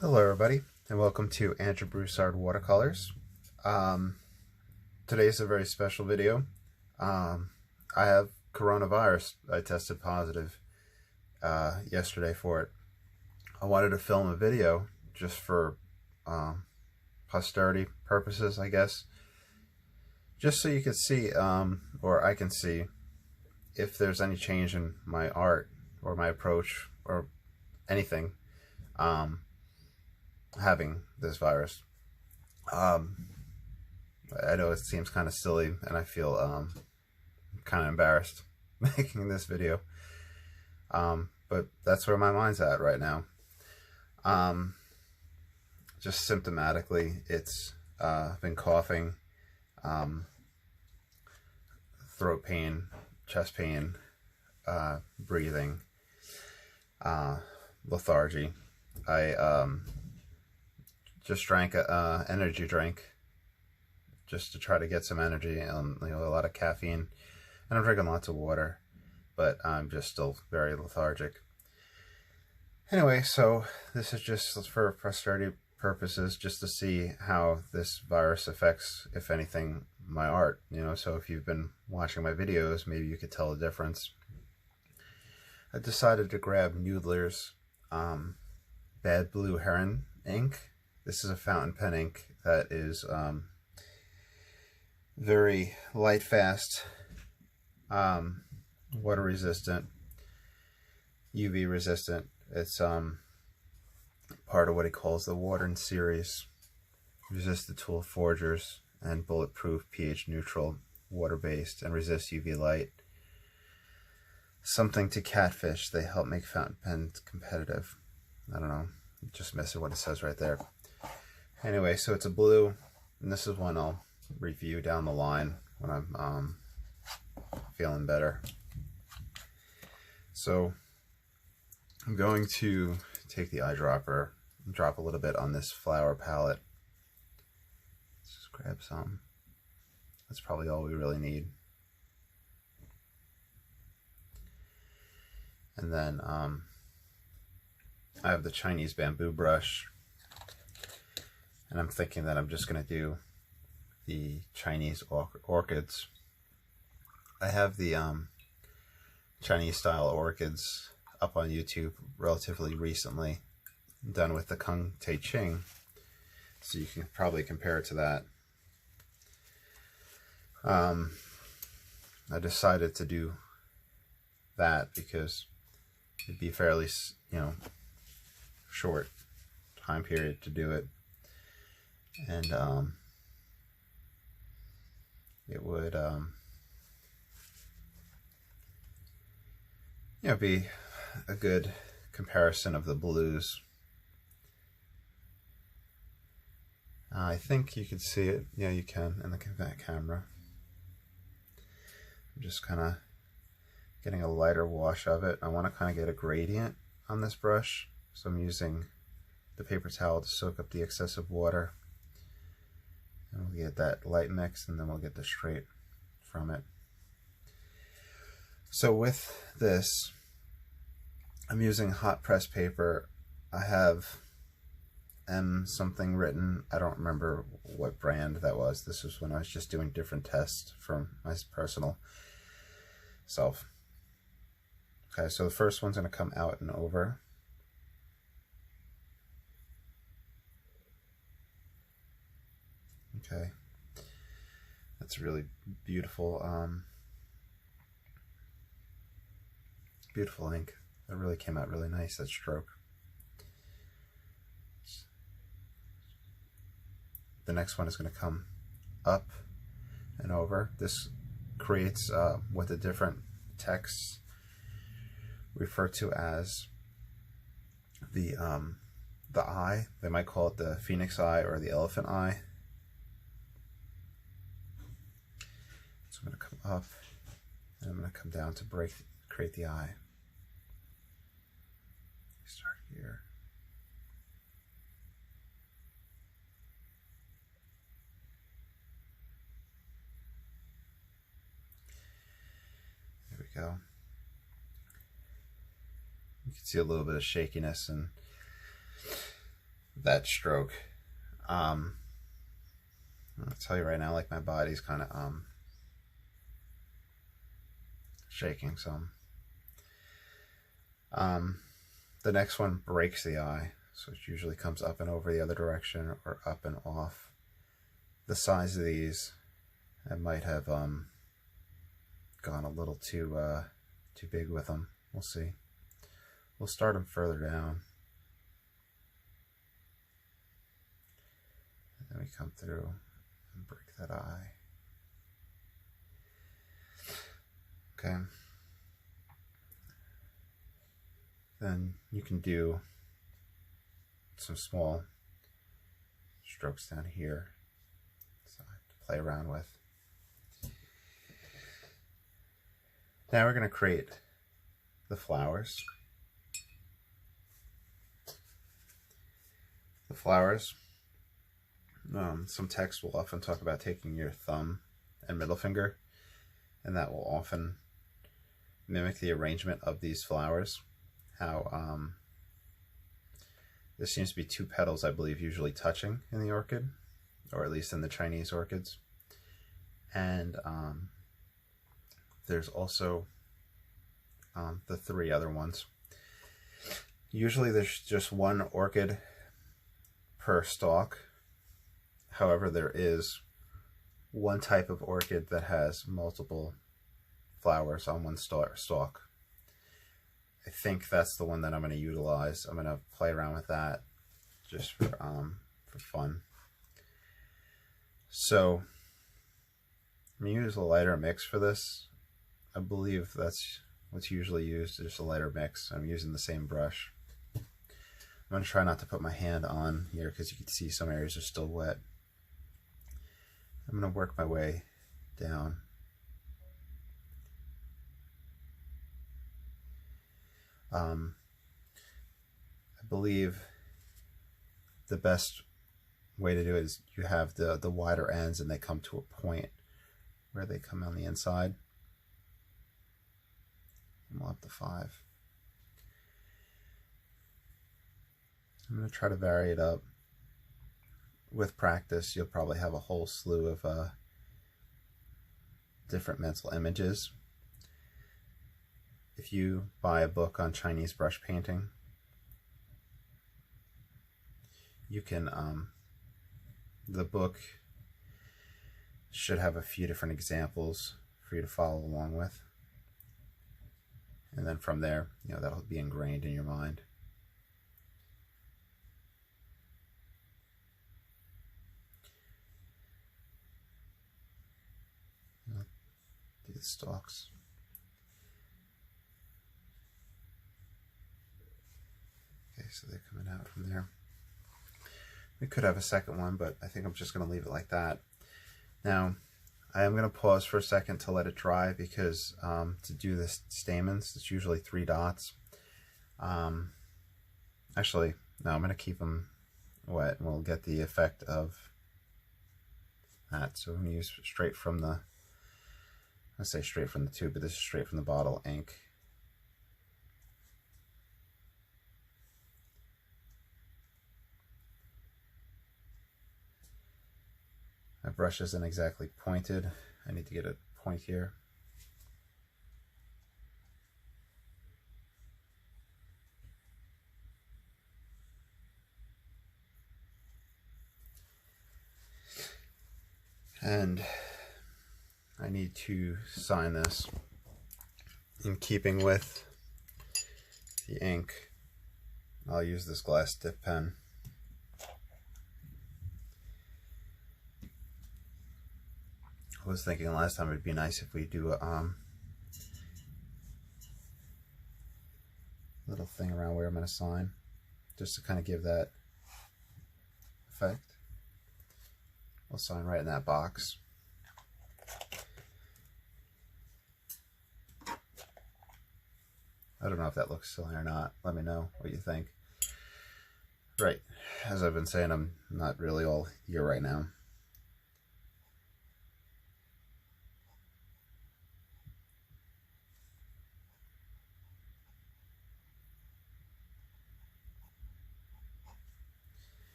Hello everybody, and welcome to Andrew Broussard Watercolors. Today's a very special video. I have coronavirus. I tested positive yesterday for it. I wanted to film a video just for posterity purposes, I guess. Just so you can see, or I can see, if there's any change in my art or my approach or anything. Having this virus. I know it seems kind of silly, and I feel kind of embarrassed making this video, but that's where my mind's at right now. Just symptomatically, it's been coughing, throat pain, chest pain, breathing, lethargy. I just drank a energy drink just to try to get some energy, and a lot of caffeine, and I'm drinking lots of water, but I'm just still very lethargic. Anyway, so this is just for posterity purposes, just to see how this virus affects, if anything, my art. So if you've been watching my videos, maybe you could tell the difference. I decided to grab Noodler's Bad Blue Heron ink. This is a fountain pen ink that is very light fast, water resistant, UV resistant. It's part of what he calls the Warden series. Resist the tool forgers and bulletproof, pH neutral, water based, and resist UV light. Something to catfish. They help make fountain pens competitive. I don't know, just missing what it says right there. Anyway, so it's a blue, and this is one I'll review down the line when I'm feeling better. So I'm going to take the eyedropper and drop a little bit on this flower palette. Let's just grab some. That's probably all we really need. And then I have the Chinese bamboo brush. And I'm thinking that I'm just going to do the Chinese orchids. I have the Chinese style orchids up on YouTube relatively recently, done with the Kung Te Ching, so you can probably compare it to that. I decided to do that because it'd be fairly, short time period to do it. And it would be a good comparison of the blues. I think you can see it. Yeah, you can in the camera. I'm just kind of getting a lighter wash of it. I want to kind of get a gradient on this brush, so I'm using the paper towel to soak up the excessive water. And we'll get that light mix, and then we'll get the straight from it. So with this, I'm using hot press paper. I have M something written. I don't remember what brand that was. This was when I was just doing different tests for my personal self. Okay, so the first one's going to come out and over. Okay, that's really beautiful, beautiful ink. That really came out really nice, that stroke. The next one is going to come up and over. This creates what the different texts refer to as the eye. They might call it the phoenix eye or the elephant eye. So I'm going to come up, and I'm going to come down to create the eye. Start here. There we go. You can see a little bit of shakiness, and that stroke. I'll tell you right now, like my body's kind of shaking some. The next one breaks the eye, so it usually comes up and over the other direction or up and off. The size of these, I might have gone a little too big with them. We'll see. We'll start them further down. And then we come through and break that eye. Okay. Then you can do some small strokes down here to play around with. Now we're going to create the flowers. The flowers, some texts will often talk about taking your thumb and middle finger, and that will often mimic the arrangement of these flowers. How there seems to be two petals, I believe, usually touching in the orchid, or at least in the Chinese orchids. And there's also the three other ones. Usually there's just one orchid per stalk. However, there is one type of orchid that has multiple flowers on one stalk. I think that's the one that I'm going to utilize. I'm going to play around with that just for fun. So I'm going to use a lighter mix for this. I believe that's what's usually used, just a lighter mix. I'm using the same brush. I'm going to try not to put my hand on here because you can see some areas are still wet. I'm going to work my way down. I believe the best way to do it is you have the wider ends and they come to a point where they come on the inside. And we'll up to 5. I'm going to try to vary it up. With practice, you'll probably have a whole slew of different mental images. If you buy a book on Chinese brush painting, you can, the book should have a few different examples for you to follow along with. And then from there, that'll be ingrained in your mind. Do the stalks. Okay, so they're coming out from there. We could have a second one, but I think I'm just going to leave it like that. Now, I am going to pause for a second to let it dry because to do this stamens, it's usually 3 dots. Actually, no, I'm going to keep them wet and we'll get the effect of that. So I'm going to use straight from the, I say straight from the tube, but this is straight from the bottle ink. My brush isn't exactly pointed. I need to get a point here. And I need to sign this in keeping with the ink. I'll use this glass dip pen. I was thinking last time it'd be nice if we do a little thing around where I'm going to sign, just to kind of give that effect. We'll sign right in that box. I don't know if that looks silly or not. Let me know what you think. Right, as I've been saying, I'm not really all here right now.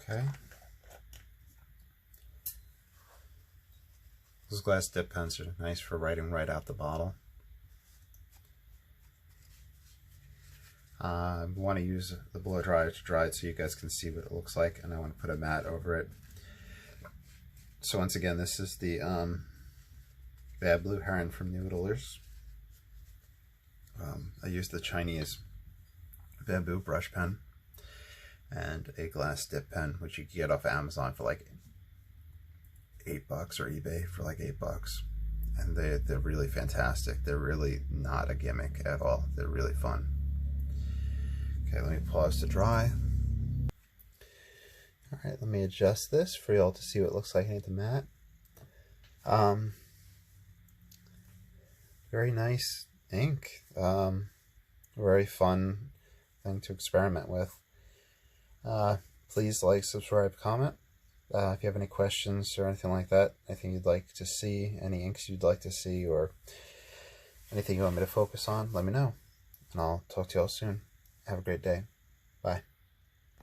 Okay. Those glass dip pens are nice for writing right out the bottle. I want to use the blow dryer to dry it so you guys can see what it looks like, and I want to put a mat over it. So once again, this is the Bad Blue Heron from Noodlers. I used the Chinese bamboo brush pen and a glass dip pen, which you can get off Amazon for like $8 or eBay for like $8. And they're really fantastic. They're really not a gimmick at all. They're really fun. Okay, let me pause to dry. All right, let me adjust this for y'all to see what it looks like underneath the mat. Very nice ink. Very fun thing to experiment with. Please like, subscribe, comment. If you have any questions or anything like that, anything you'd like to see, any inks you'd like to see, or anything you want me to focus on, let me know. And I'll talk to y'all soon. Have a great day. Bye.